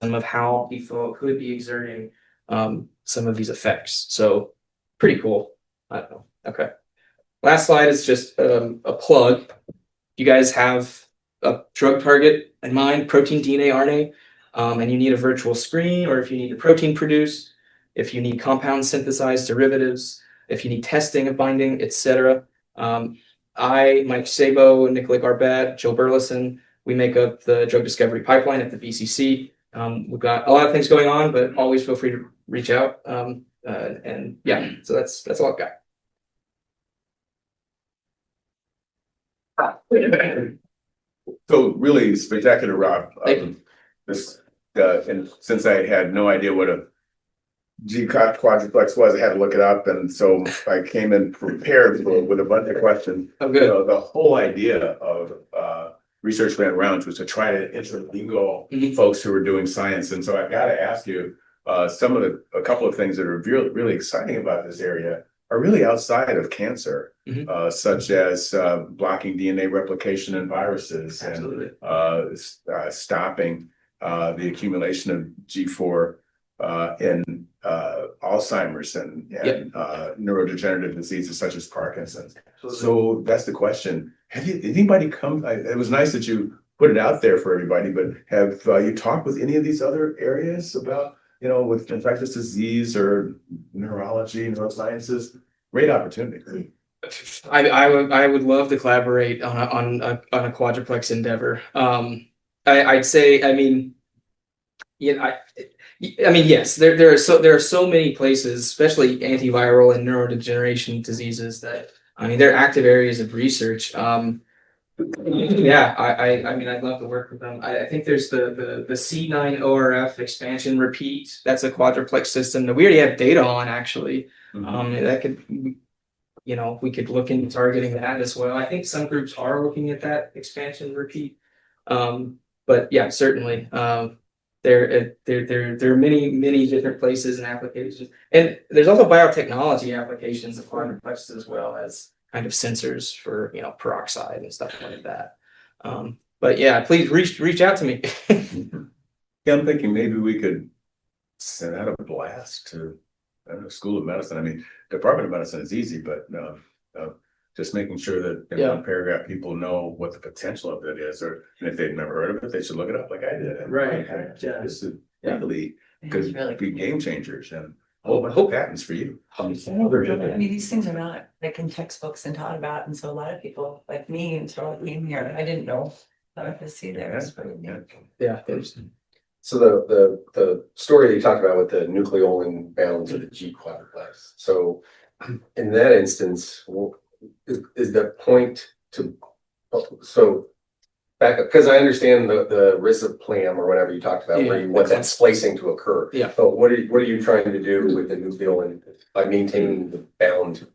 of how PFOA could be exerting some of these effects. So pretty cool. I don't know. Okay. Last slide is just a plug. You guys have a drug target in mind, protein, DNA, RNA, and you need a virtual screen, or if you need a protein produced, if you need compound synthesized derivatives, if you need testing of binding, etc. Mike Sabo, Nicola Garbett, Joe Burleson, we make up the drug discovery pipeline at the BCC. We've got a lot of things going on, but always feel free to reach out. And yeah, so that's all I've got. So really spectacular, Rob. Thank you. And since I had no idea what a G-Quadruplex was, I had to look it up, and so I came in prepared with a bunch of questions. Oh, good. The whole idea of Research Ran Rounds was to try to intermingle folks who are doing science, and so I've got to ask you a couple of things that are really exciting about this area are really outside of cancer, such as blocking DNA replication in viruses. Absolutely. And stopping the accumulation of G4 in Alzheimer's and neurodegenerative diseases such as Parkinson's. Absolutely. So that's the question. Did anybody come? It was nice that you put it out there for everybody, but have you talked with any of these other areas about, with infectious disease or neurology, neurosciences? Great opportunity. I would love to collaborate on a quadruplex endeavor. I'd say, I mean, yes, there are so many places, especially antiviral and neurodegeneration diseases, that they're active areas of research. Yeah, I'd love to work with them. I think there's the C9ORF expansion repeat. That's a quadruplex system that we already have data on, actually. That could, we could look into targeting that as well. I think some groups are looking at that expansion repeat. But yeah, certainly. There are many different places and applications, and there's also biotechnology applications of quadruplexes as well as kind of sensors for peroxide and stuff like that. But yeah, please reach out to me. Yeah, I'm thinking maybe we could send out a blast to School of Medicine. I mean, Department of Medicine is easy, but just making sure that in one paragraph people know what the potential of it is, or and if they've never heard of it, they should look it up like I did. Right. Yeah. This is really It's really be cool. game changers and a whole bunch of patents for you. I mean, these things are not like in textbooks and taught about, and so a lot of people like me, until I came here, I didn't know about this either. It's pretty neat. Yeah. So the story you talked about with the nucleolin bound to the G-Quadruplex. So in that instance, is the point to so back up, because I understand the risoplam or whatever you talked about, where you want that splicing to occur. Yeah. But what are you trying to do with the nucleolin by maintaining the bound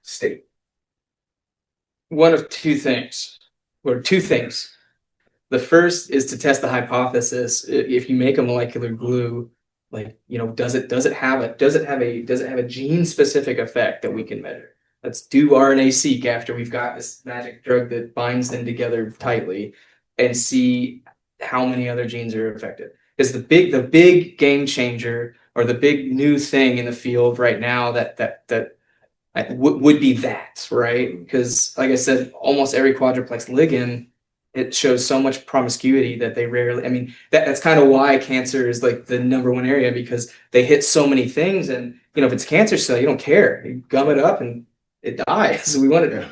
state? One of two things, or two things. The first is to test the hypothesis. If you make a molecular glue, like, does it have a gene specific effect that we can measure? Let's do RNA-seq after we've got this magic drug that binds them together tightly and see how many other genes are affected. Because the big game changer, or the big new thing in the field right now that would be that, right? Because like I said, almost every quadruplex ligand, it shows so much promiscuity that they rarely, I mean, that's kind of why cancer is like the number 1 area, because they hit so many things. And, if it's a cancer cell, you don't care. You gum it up and it dies. We want it,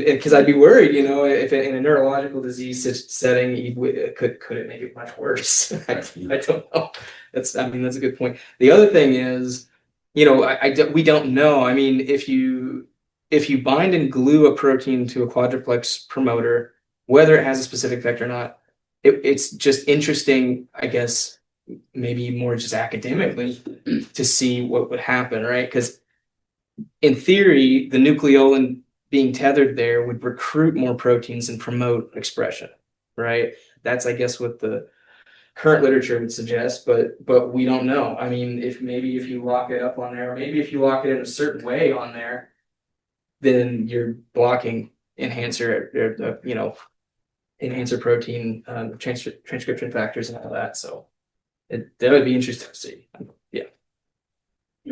because I'd be worried, if in a neurological disease setting, could it make it much worse? I don't know. That's a good point. The other thing is, we don't know. I mean, if you bind and glue a protein to a quadruplex promoter, whether it has a specific effect or not, it's just interesting, I guess, maybe more just academically, to see what would happen, right? Because in theory, the nucleolin being tethered there would recruit more proteins and promote expression, right? That's, I guess, what the current literature would suggest, but we don't know. I mean, if you lock it up on there, or maybe if you lock it in a certain way on there, then you're blocking enhancer protein transcription factors and all that. So that would be interesting to see. Yeah.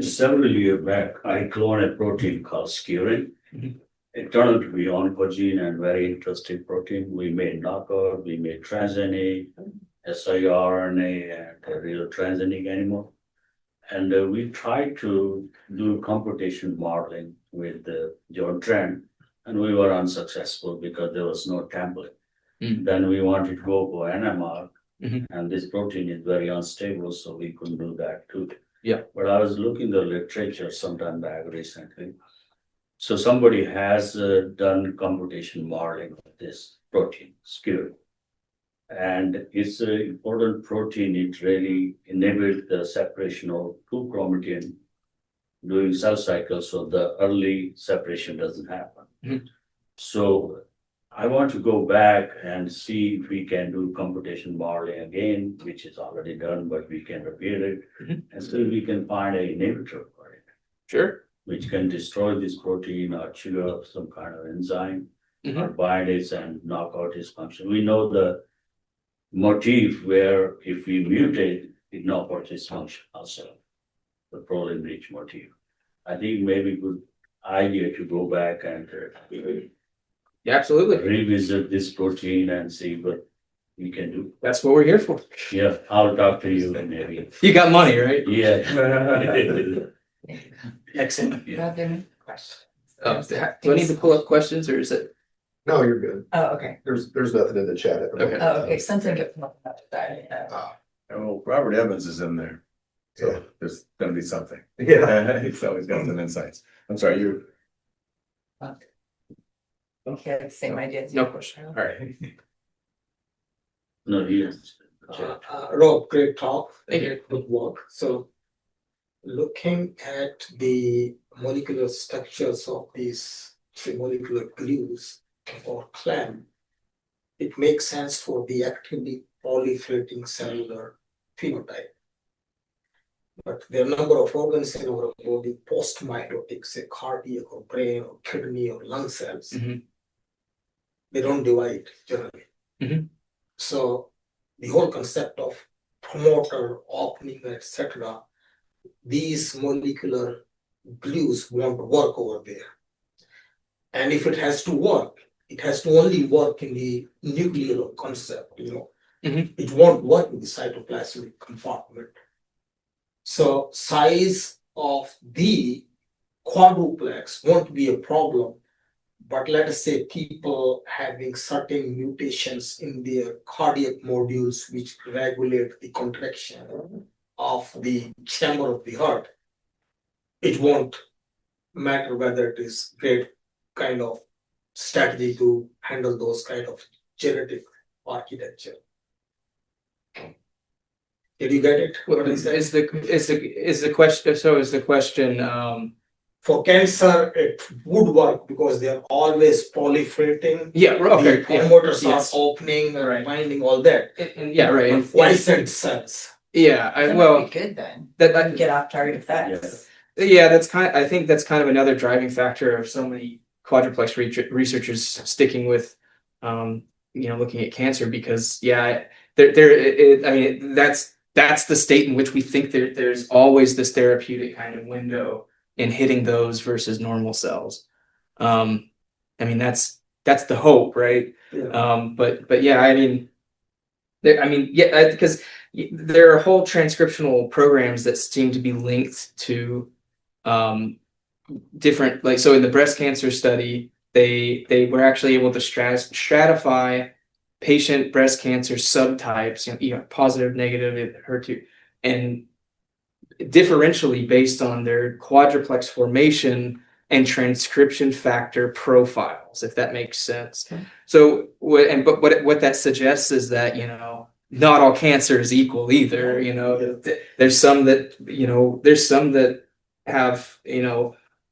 Several years back, I cloned a protein called scurin. It turned out to be oncogene and very interesting protein. We made knockout, we made transgenic, siRNA, and a real transgenic animal. And we tried to do computation modeling with John Trent, and we were unsuccessful because there was no template. Then we wanted to go for NMR, and this protein is very unstable, so we couldn't do that too. Yeah. But I was looking the literature sometime back recently. So somebody has done computation modeling of this protein, skewer. And it's an important protein. It really enables the separation of 2 chromatin during cell cycle, so the early separation doesn't happen. So I want to go back and see if we can do computation modeling again, which is already done, but we can repeat it and see if we can find an inhibitor for it. Sure. Which can destroy this protein or trigger up some kind of enzyme or bind it and knock out its function. We know the motif where if we mutate, it knocks out its function also, the proline rich motif. I think maybe good idea to go back and absolutely revisit this protein and see what we can do. That's what we're here for. Yeah, I'll talk to you maybe. You got money, right? Yeah. Excellent. Are there any questions? Do I need to pull up questions, or is it? No, you're good. Oh, okay. There's nothing in the chat at the moment. Oh, okay. Something get up that. Oh, Robert Evans is in there. So Yeah. there's gonna be something. Yeah. He's always got some insights. I'm sorry, you. Okay, same idea. No question. All right. No, yes. Rob, great talk. Thank you. Good work. So, looking at the molecular structures of these 3 molecular glues or clamp, it makes sense for the actively proliferating cellular phenotype. But there are a number of organs in our body, post-mitotic, say cardiac or brain or kidney or lung cells. They don't divide generally. So the whole concept of promoter, opening, etc., these molecular glues won't work over there. And if it has to work, it has to only work in the nuclear concept, It won't work in the cytoplasmic compartment. So size of the quadruplex won't be a problem. But let us say people having certain mutations in their cardiac modules which regulate the contraction of the chamber of the heart, it won't matter whether it is great kind of strategy to handle those kind of genetic architecture. Did you get it? What I said? Is the question, so is the question, For cancer, it would work because they are always proliferating. yeah, okay, The promoters yes. are opening and Right. binding all that. Yeah, right. And quiescent cells. Yeah, That well, might be good then. that Get off target effects. yeah, I think that's kind of another driving factor of so many quadruplex researchers sticking with, looking at cancer because I mean that's the state in which we think there's always this therapeutic kind of window in hitting those versus normal cells. I mean that's the hope, right? Yeah. But yeah, because there are whole transcriptional programs that seem to be linked to different, like, so in the breast cancer study, they were actually able to stratify patient breast cancer subtypes, positive, negative, HER2, and differentially based on their quadruplex formation and transcription factor profiles, if that makes sense. Okay. So what that suggests is that, not all cancer is equal either. There's some that have,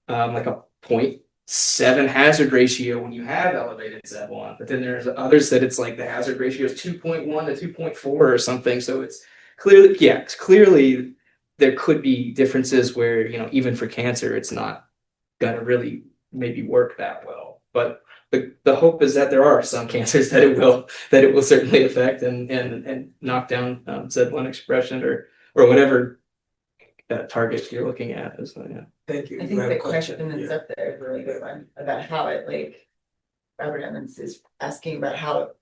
like a 0.7 hazard ratio when you have elevated ZEB1, but then there's others that it's like the hazard ratio is 2.1 to 2.4 or something. So it's clearly there could be differences where, even for cancer, it's not gonna really maybe work that well. But the hope is that there are some cancers that it will certainly affect and knock down ZEB1 expression or whatever target you're looking at. Yeah. Thank you. I You think had the a question that's up there is a really good one about how it, like, Robert Emmons is asking about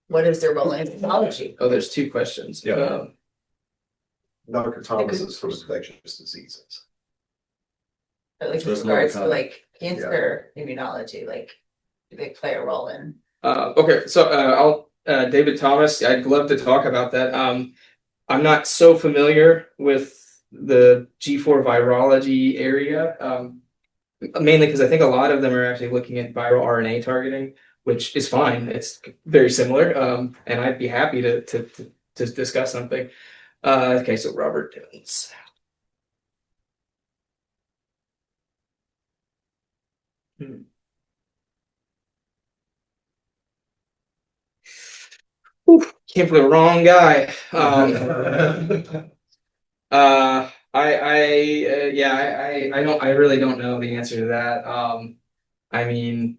what is their role in immunology? Oh, there's two questions. Yeah. Dr. Thomas is for infectious diseases. But like in There's no regards to comment. like cancer immunology, like do they play a role in? Okay, so I'll David Thomas, I'd love to talk about that. I'm not so familiar with the G4 virology area, mainly because I think a lot of them are actually looking at viral RNA targeting, which is fine. It's very similar, and I'd be happy to discuss something. Okay, so Robert Jones. Came for the wrong guy. I really don't know the answer to that. I mean,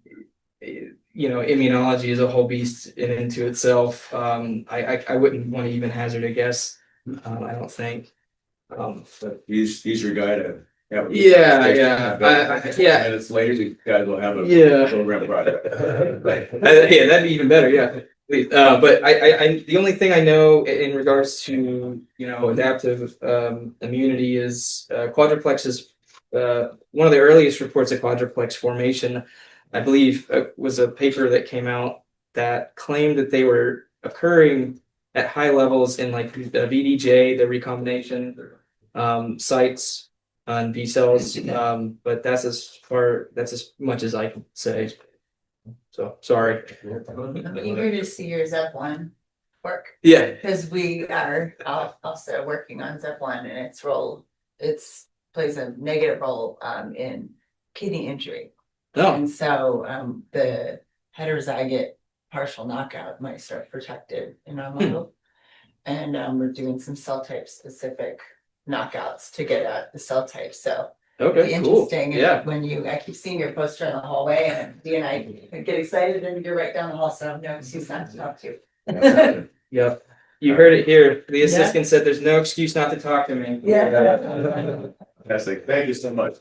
immunology is a whole beast in into itself. I wouldn't want to even hazard a guess. I don't think. But he's your guy to have. Yeah. Minutes later, you guys will have a program project. Yeah, that'd be even better. Yeah. But I the only thing I know in regards to adaptive immunity is quadruplex is one of the earliest reports of quadruplex formation. I believe was a paper that came out that claimed that they were occurring at high levels in like the VDJ, the recombination sites on B cells. But that's as much as I can say. So sorry. I'm eager to see your ZEP1 work. Yeah. Because we are also working on ZEP1 and its role, plays a negative role in kidney injury. Oh. And so the heterozygote partial knockout might start protected in our model. And we're doing some cell type specific knockouts to get at the cell type. So Okay, it'd be cool. interesting Yeah. when I keep seeing your poster in the hallway and D and I get excited and you're right down the hall, so no excuse not to talk to you. Yep. You heard it here. The assistant said there's no excuse not to talk to me. Yeah. Fantastic. Thank you so much.